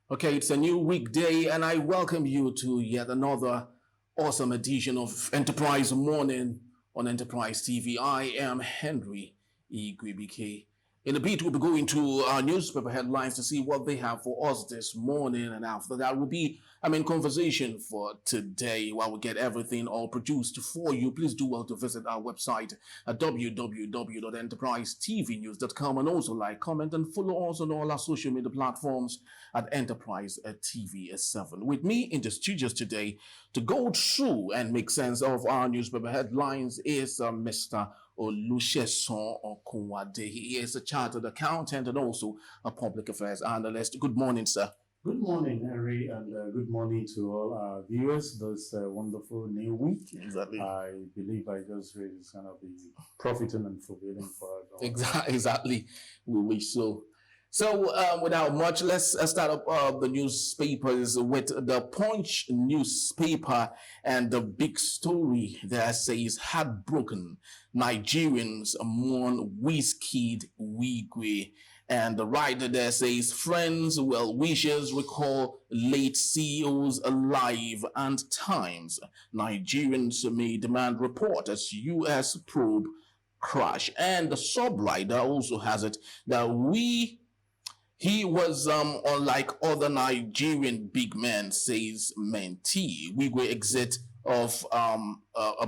Okay, it's a new weekday, and I welcome you to yet another awesome edition of Enterprise Morning on Enterprise TV. I am Henry Igwibike. In a bit, we'll be going to our newspaper headlines to see what they have for us this morning, and after that will be, conversation for today. While we get everything all produced for you, please do well to visit our website at www.enterprisetvnews.com and also like, comment, and follow us on all our social media platforms at Enterprise TV 7. With me in the studios today to go through and make sense of our newspaper headlines is Mr. Olusegun Okunwade. He is a chartered accountant and also a public affairs analyst. Good morning, sir. Good morning, Henry, and good morning to all our viewers this wonderful new week. Exactly. I believe I just read it's going to be profiting and fulfilling for us all. Exactly. We wish so. So, without much, let's start up the newspapers with the Punch newspaper and the big story there says, heartbroken Nigerians mourn Wizkid Wigwe. And the writer there says, friends, well wishers recall late CEOs alive and times. Nigerians may demand report as U.S. probe crash. And the sub-writer also has it that he was, unlike other Nigerian big men, says mentee. Wigwe exit of a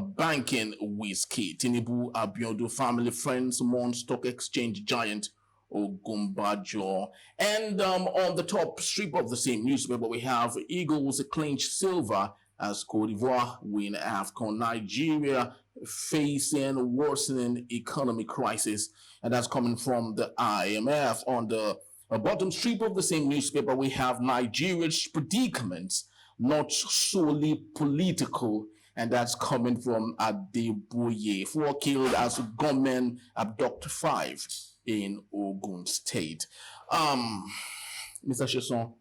banking Wizkid. Tinubu, Abimbola family friends mourn stock exchange giant Ogunbanjo. And on the top strip of the same newspaper, we have Eagles clinch silver as Cote d'Ivoire win AFCON. Nigeria facing worsening economic crisis, and that's coming from the IMF. On the bottom strip of the same newspaper, we have Nigeria's predicaments, not solely political, and that's coming from Adeboye. 4 killed as gunmen abduct 5 in Ogun State. Mr. Chesson,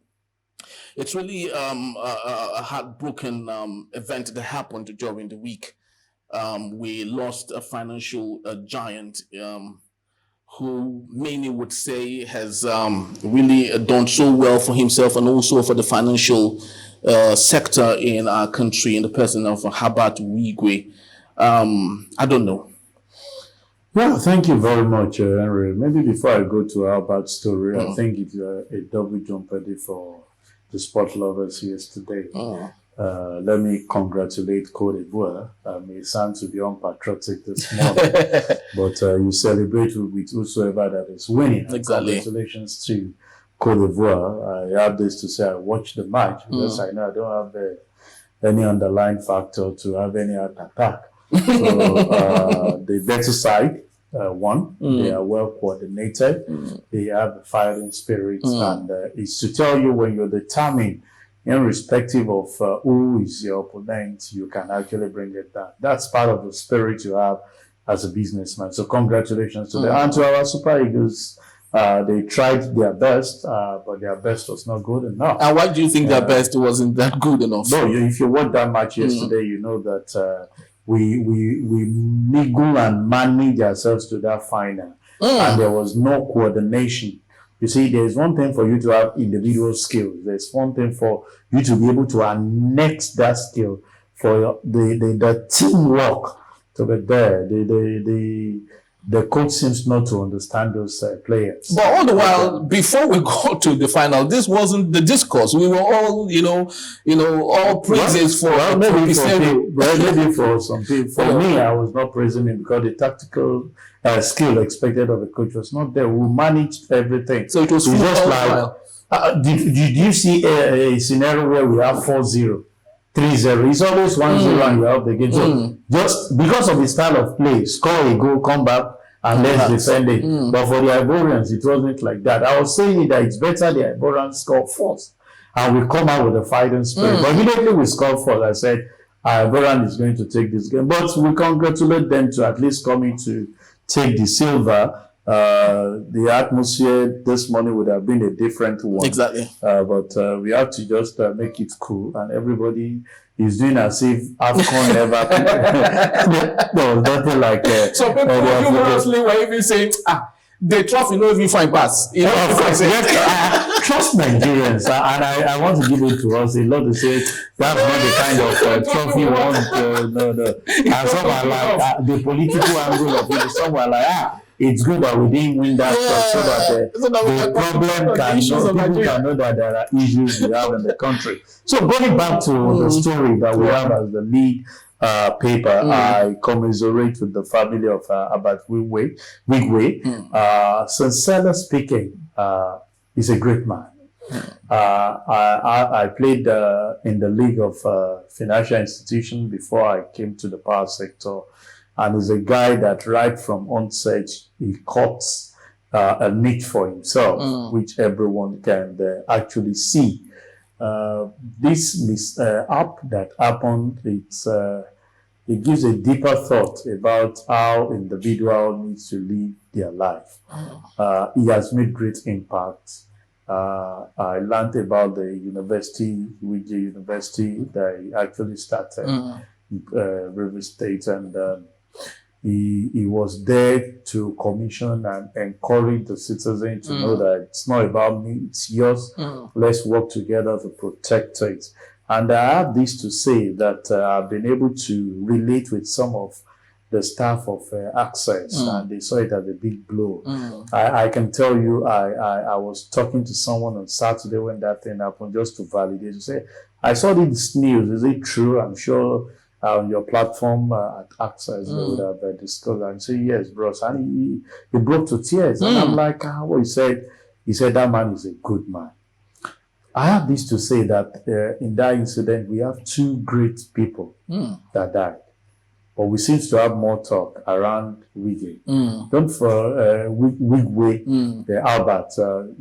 it's really a heartbroken event that happened during the week. We lost a financial giant who many would say has really done so well for himself and also for the financial sector in our country, in the person of Herbert Wigwe. I don't know. Well, thank you very much, Henry. Maybe before I go to Albert's story, I think it's a double jeopardy for the sport lovers here today. Let me congratulate Cote d'Ivoire. It sounds to be unpatriotic this morning, but you celebrate with whosoever that is winning. Exactly. Congratulations to Cote d'Ivoire. I have this to say, I watched the match because I know I don't have any underlying factor to have any attack. So the better side won. They are well coordinated. They have the fighting spirit, and it's to tell you when you're determined, irrespective of who is your opponent, you can actually bring it down. That's part of the spirit you have as a businessman. So congratulations to them. And to our Super Eagles. They tried their best, but their best was not good enough. And why do you think their best wasn't that good enough? No, if you watched that match yesterday, you know that we mingle and manage ourselves to that final, and there was no coordination. You see, there's one thing for you to have individual skills. There's one thing for you to be able to annex that skill for the teamwork to be there. The coach seems not to understand those players. But all the while, before we go to the final, this wasn't the discourse. We were all, all praises for. Well, maybe for some people. For me, I was not praising him because the tactical skill expected of the coach was not there. We managed everything. So it was just like. Did you see a scenario where we have 4-0? 3-0. It's always 1-0 and you have the game. So just because of the style of play, score a goal, come back and let's defend it. But for the Ivorians, it wasn't like that. I was saying that it's better the Ivorians score first and we come out with a fighting spirit. But immediately we scored first, I said, Ivorian is going to take this game. But we congratulate them to at least coming to take the silver. The atmosphere this morning would have been a different one. Exactly. But we have to just make it cool, and everybody is doing as if AFCON never. There was nothing like. So people humorously were even saying, the trophy no even find pass. Trust Nigerians, and I want to give it to us, a lot to say that's not the kind of trophy we want. No. And some are like the political angle of it. Some are like, it's good that we didn't win that so that the problem can people can know that there are issues we have in the country. So going back to the story that we have as the lead paper, I commiserate with the family of Herbert Wigwe. Sincerely speaking, he's a great man. I played in the League of Financial Institutions before I came to the power sector, and he's a guy that right from onset, he cuts a niche for himself, which everyone can actually see. This app that happened, it gives a deeper thought about how individual needs to live their life. He has made great impact. I learned about the university, which the university that he actually started, River State, and he was there to commission and encourage the citizen to know that it's not about me, it's yours. Let's work together to protect it. And I have this to say that I've been able to relate with some of the staff of Access, and they saw it as a big blow. I can tell you, I was talking to someone on Saturday when that thing happened, just to validate, to say, I saw this news, is it true? I'm sure on your platform at Access, they would have discussed and say, yes, bros. And he broke to tears. And I'm like, what he said, that man is a good man. I have this to say that in that incident, we have two great people that died. But we seem to have more talk around Wigwe. Don't for Wigwe, the Albert.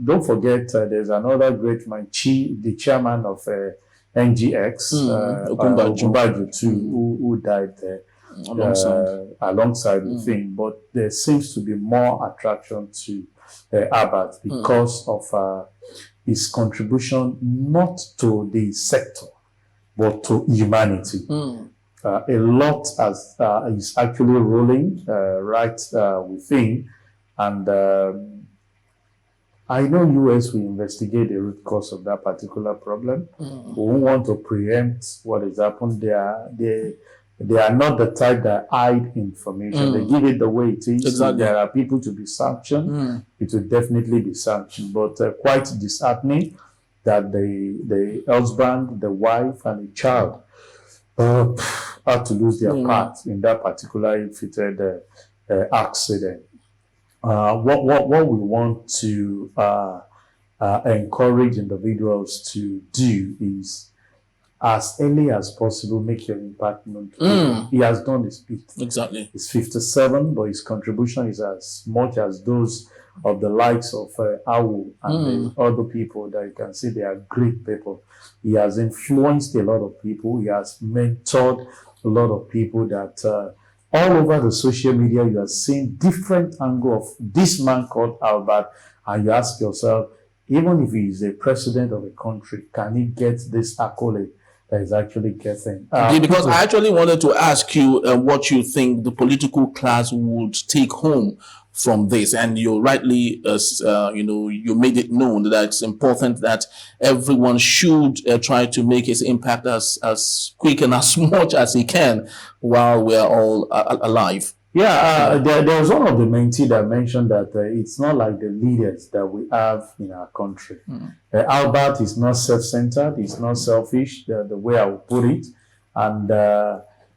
Don't forget, there's another great man, the chairman of NGX, Ogunbanjo too, who died there alongside the thing. But there seems to be more attraction to Albert because of his contribution not to the sector, but to humanity. A lot is actually rolling right within, and I know US will investigate the root cause of that particular problem. We won't want to preempt what has happened. They are not the type that hide information. They give it the way it is. Exactly. There are people to be sanctioned. It will definitely be sanctioned, but quite disheartening that the husband, the wife, and the child had to lose their part in that particular inflicted accident. What we want to encourage individuals to do is, as early as possible, make your impact known to people. He has done his bit. Exactly. He's 57, but his contribution is as much as those of the likes of Awu and the other people that you can see they are great people. He has influenced a lot of people. He has mentored a lot of people that all over the social media you are seeing different angle of this man called Albert, and you ask yourself, even if he is a president of a country, can he get this accolade that is actually getting? Because I actually wanted to ask you what you think the political class would take home from this, and you rightly, you made it known that it's important that everyone should try to make his impact as quick and as much as he can while we're all alive. Yeah, there was one of the mentees that mentioned that it's not like the leaders that we have in our country. Albert is not self-centered, he's not selfish, the way I would put it. And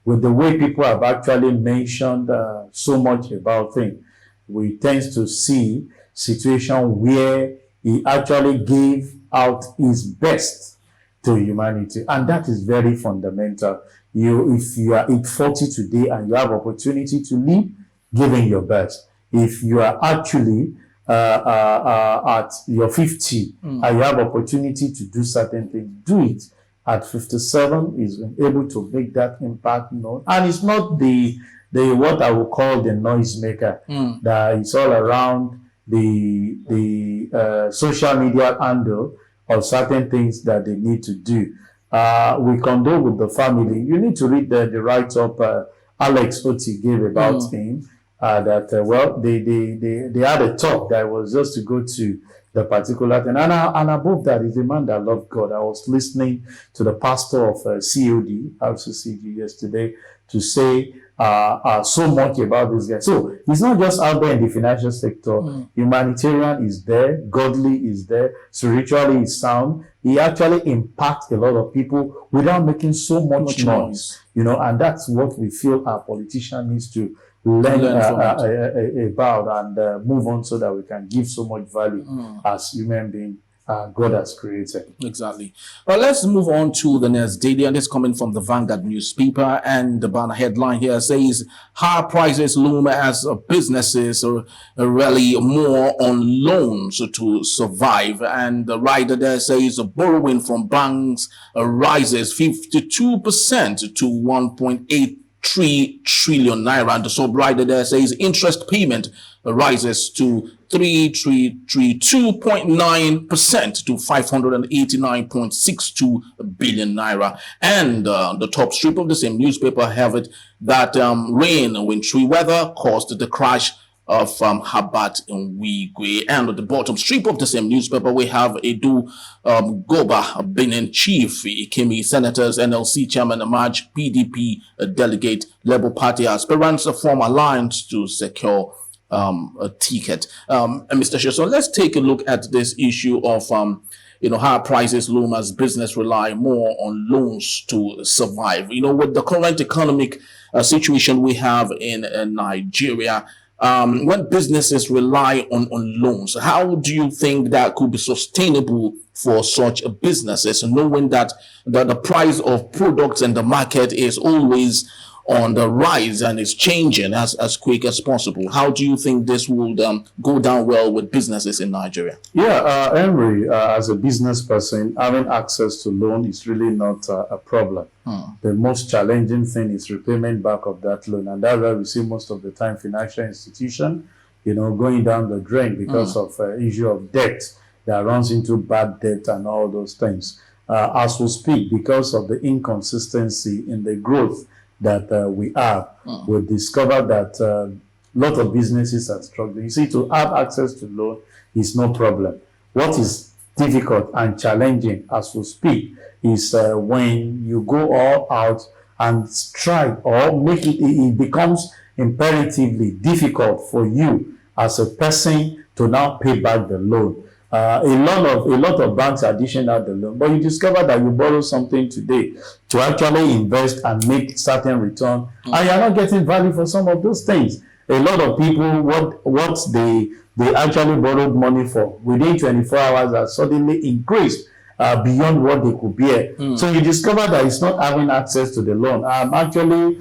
with the way people have actually mentioned so much about things, we tend to see situation where he actually gave out his best to humanity. And that is very fundamental. If you are at 40 today and you have opportunity to live, giving your best. If you are actually at your 50 and you have opportunity to do certain things, do it. At 57, he's been able to make that impact known. And it's not the what I would call the noisemaker, that is all around the social media handle of certain things that they need to do. We condole with the family. You need to read the write-up Alex Oti gave about him, that, they had a talk that was just to go to the particular thing. And above that, is a man that loved God. I was listening to the pastor of COD, RCCG, yesterday to say so much about this guy. So he's not just out there in the financial sector. Humanitarian is there, godly is there, spiritually is sound. He actually impacts a lot of people without making so much noise. You know, and that's what we feel our politician needs to learn about and move on, so that we can give so much value as human beings God has created. Exactly. Well, let's move on to the next daily, and it's coming from the Vanguard newspaper, and the banner headline here says higher prices loom as businesses rely more on loans to survive. And the writer there says borrowing from banks rises 52% to 1.83 trillion naira. And the sub-writer there says interest payment rises to 332.9% to 589.62 billion naira. And the top strip of the same newspaper have it that wintry weather caused the crash of Herbert Wigwe. And at the bottom strip of the same newspaper, we have Edu Goba, Benin chief, Ikemi senators, NLC chairman, Amaj, PDP delegate, Labour Party aspirants form alliance to secure a ticket. Mr. Sheson, let's take a look at this issue of higher prices loom as business rely more on loans to survive. You know, with the current economic situation we have in Nigeria, when businesses rely on loans, how do you think that could be sustainable for such businesses, knowing that the price of products in the market is always on the rise and is changing as quick as possible? How do you think this will go down well with businesses in Nigeria? Yeah, Henry, as a business person, having access to loan is really not a problem. The most challenging thing is repayment back of that loan. And that's why we see most of the time financial institution, going down the drain because of issue of debt that runs into bad debt and all those things. As we speak, because of the inconsistency in the growth that we have, we discovered that a lot of businesses are struggling. You see, to have access to loan is no problem. What is difficult and challenging as we speak is when you go all out and strike or make it becomes imperatively difficult for you as a person to now pay back the loan. A lot of banks are dishing out the loan, but you discover that you borrow something today to actually invest and make certain return, and you're not getting value for some of those things. A lot of people, what they actually borrowed money for within 24 hours has suddenly increased beyond what they could bear. So you discover that it's not having access to the loan. I'm actually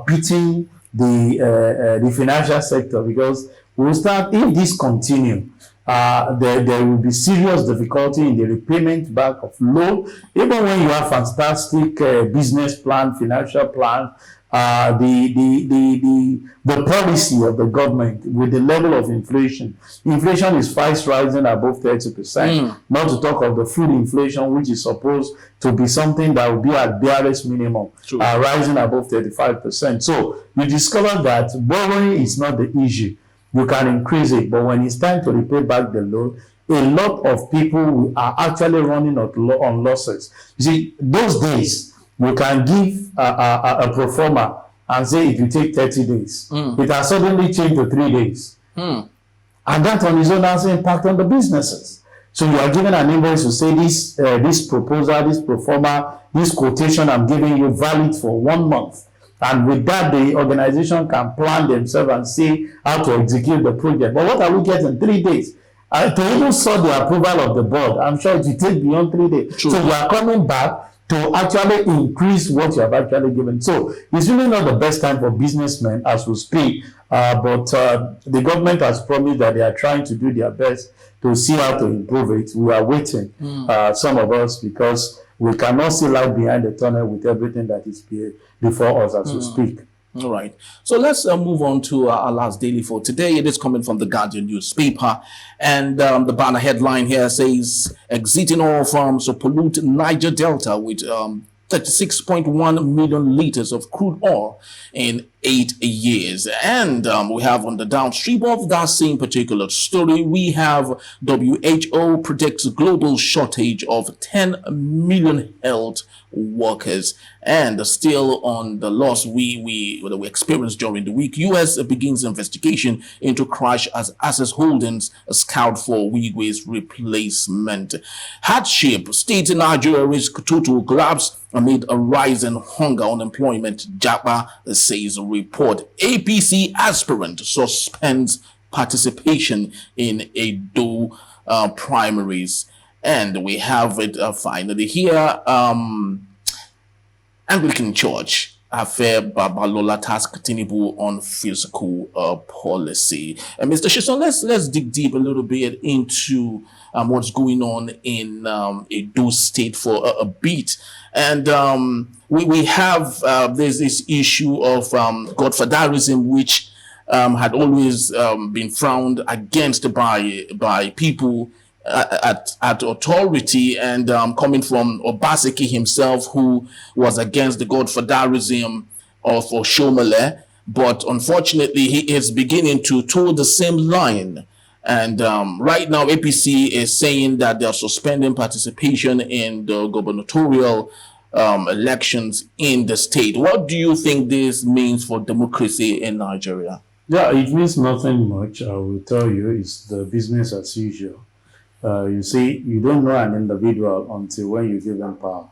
pitying the financial sector, because we'll start, if this continue, there will be serious difficulty in the repayment back of loan. Even when you have fantastic business plan, financial plan, the policy of the government with the level of inflation is fast rising above 30%. Not to talk of the food inflation, which is supposed to be something that will be at barest minimum, rising above 35%. So you discover that borrowing is not the issue. You can increase it, but when it's time to repay back the loan, a lot of people are actually running on losses. You see, those days, you can give a pro forma and say if you take 30 days, it has suddenly changed to 3 days. And that on its own has an impact on the businesses. So you are given an invoice to say this proposal, this pro forma, this quotation I'm giving you valid for 1 month. And with that, the organization can plan themselves and see how to execute the project. But what are we getting? 3 days. To even saw the approval of the board, I'm sure it will take beyond 3 days. So you are coming back to actually increase what you have actually given. So it's really not the best time for businessmen as we speak. But the government has promised that they are trying to do their best to see how to improve it. We are waiting, some of us, because we cannot see light behind the tunnel with everything that is before us as we speak. All right. So let's move on to our last daily for today. It is coming from the Guardian newspaper. And the banner headline here says, exiting oil farms to pollute Niger Delta with 36.1 million liters of crude oil in 8 years. And we have on the downstream of that same particular story, we have WHO predicts a global shortage of 10 million health workers. And still on the loss we experienced during the week, U.S. begins investigation into crash as Access Holdings scout for Wigwe's replacement. Hardship, state in Nigeria risk total collapse amid a rise in hunger, unemployment, JAPA says report. APC aspirant suspends participation in Edo primaries. And we have it finally here. Anglican Church affair Babalola task Tinubu on fiscal policy. And Mr. Shison, let's dig deep a little bit into what's going on in Edo State for a bit. And we have there's this issue of godfatherism, which had always been frowned against by people at authority, and coming from Obaseki himself, who was against the godfatherism of Oshomole, but unfortunately he is beginning to toe the same line. And right now APC is saying that they are suspending participation in the gubernatorial elections in the state. What do you think this means for democracy in Nigeria? Yeah, it means nothing much. I will tell you, it's the business as usual. You see, you don't know an individual until when you give them power.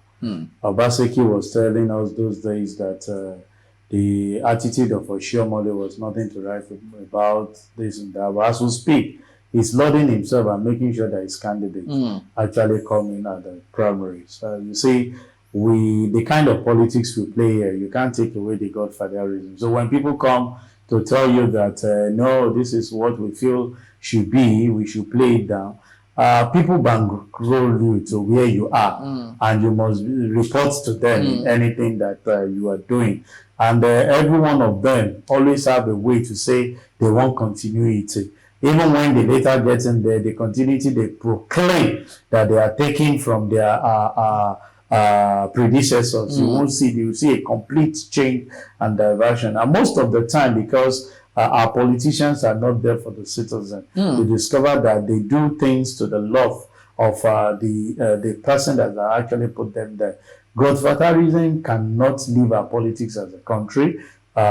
Obaseki was telling us those days that the attitude of Oshiomhole was nothing to write about, this and that. But as we speak, he's lauding himself and making sure that his candidate actually come in at the primaries. You see, the kind of politics we play here, you can't take away the godfatherism. So when people come to tell you that, no, this is what we feel should be, we should play it down, people bankroll you to where you are, and you must report to them anything that you are doing. And every one of them always have a way to say they want continuity. Even when they later get in there, the continuity they proclaim that they are taking from their predecessors. You won't see, you see a complete change and diversion. And most of the time, because our politicians are not there for the citizen, we discover that they do things to the love of the person that actually put them there. Godfatherism cannot leave our politics as a country.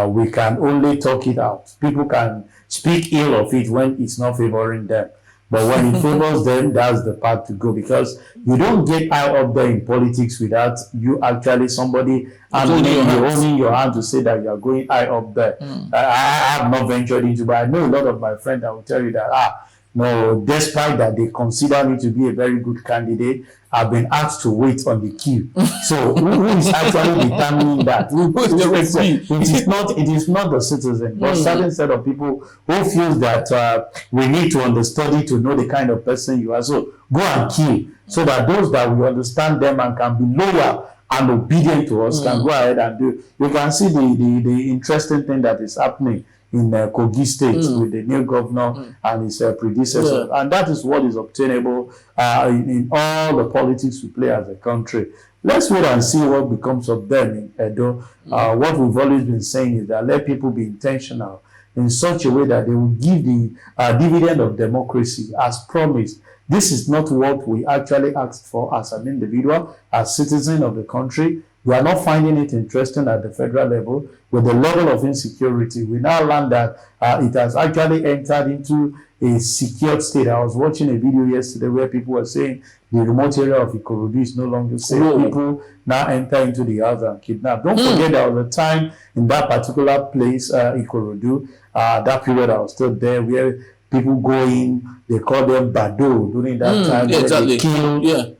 We can only talk it out. People can speak ill of it when it's not favoring them. But when it favors them, that's the path to go, because you don't get high up there in politics without you actually somebody owning your hand to say that you are going high up there. I have not ventured into, but I know a lot of my friends that will tell you that, no, despite that they consider me to be a very good candidate, I've been asked to wait on the queue. So who is actually determining that? It is not the citizen, but certain set of people who feel that we need to understudy to know the kind of person you are. So go and queue, so that those that will understand them and can be loyal and obedient to us can go ahead and do. You can see the interesting thing that is happening in Kogi State with the new governor and his predecessor. And that is what is obtainable in all the politics we play as a country. Let's wait and see what becomes of them in Edo. What we've always been saying is that let people be intentional in such a way that they will give the dividend of democracy as promised. This is not what we actually asked for as an individual, as citizen of the country. We are not finding it interesting at the federal level. With the level of insecurity, we now learn that it has actually entered into a secured state. I was watching a video yesterday where people were saying the remote area of Ikorodu is no longer safe. People now enter into the house and kidnap. Don't forget that at the time in that particular place, Ikorodu, that period I was still there, where people go in, they call them Bado during that time. Exactly. They kill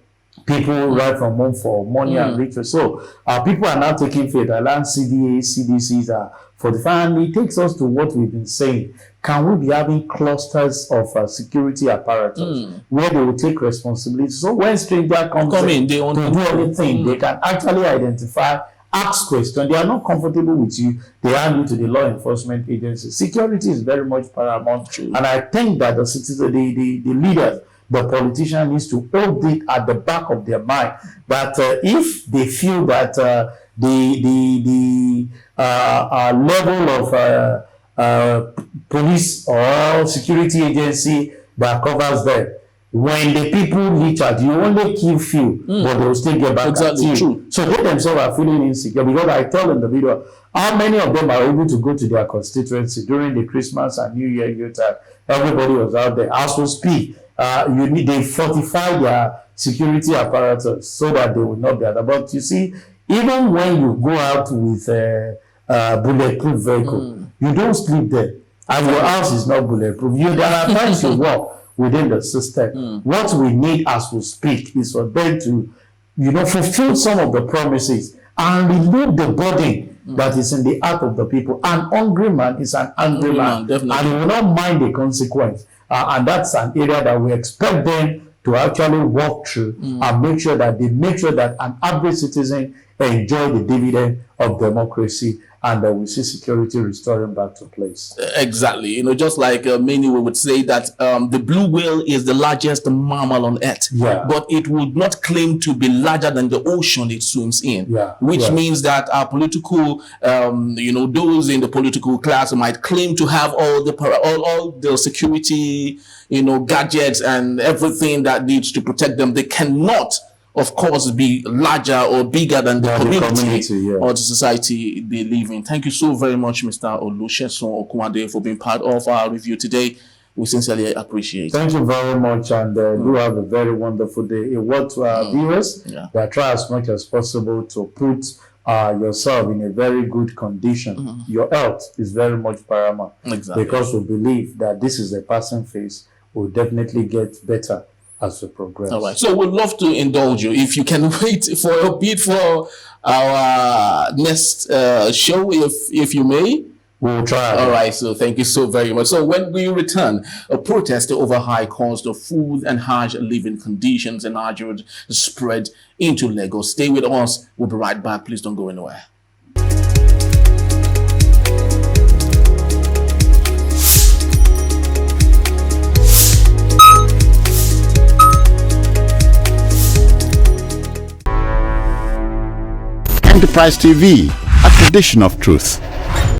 people right from home for money and riches. So people are now taking faith. I learned CDA, CDCs are 45, and it takes us to what we've been saying. Can we be having clusters of security apparatus where they will take responsibility? So when stranger comes in, they want to do anything, they can actually identify, ask questions. They are not comfortable with you, they hand you to the law enforcement agency. Security is very much paramount. And I think that the citizens, the leaders, the politician needs to hold it at the back of their mind that if they feel that the level of police or security agency that covers them. When the people reach out, you only kill few, but they will still get back at you. True. So they themselves are feeling insecure, because I told in the video how many of them are able to go to their constituency during the Christmas and New Year time. Everybody was out there. As we speak, they fortify their security apparatus so that they will not be out. But you see, even when you go out with a bulletproof vehicle, you don't sleep there, and your house is not bulletproof. There are times you walk within the system. What we need as we speak is for them to, fulfill some of the promises and remove the burden that is in the heart of the people. An hungry man is an angry man, definitely. And he will not mind the consequence. And that's an area that we expect them to actually walk through and make sure that an average citizen enjoy the dividend of democracy, and that we see security restoring back to place. Exactly. Just like many would say that the blue whale is the largest mammal on earth, but it would not claim to be larger than the ocean it swims in, which means that our political, those in the political class might claim to have all the security, gadgets and everything that needs to protect them. They cannot, of course, be larger or bigger than the community or the society they live in. Thank you so very much, Mr. Olusegun Okunade, for being part of our review today. We sincerely appreciate it. Thank you very much, and do have a very wonderful day. A word to our viewers, that try as much as possible to put yourself in a very good condition. Your health is very much paramount, because we believe that this is a passing phase. We'll definitely get better as we progress. All right. So we'd love to indulge you. If you can wait for a bit for our next show, if you may. We'll try. All right. So thank you so very much. So when we return, a protest over high cost of food and harsh living conditions in Nigeria spread into Lagos. Stay with us. We'll be right back. Please don't go anywhere. Enterprise TV, a tradition of truth.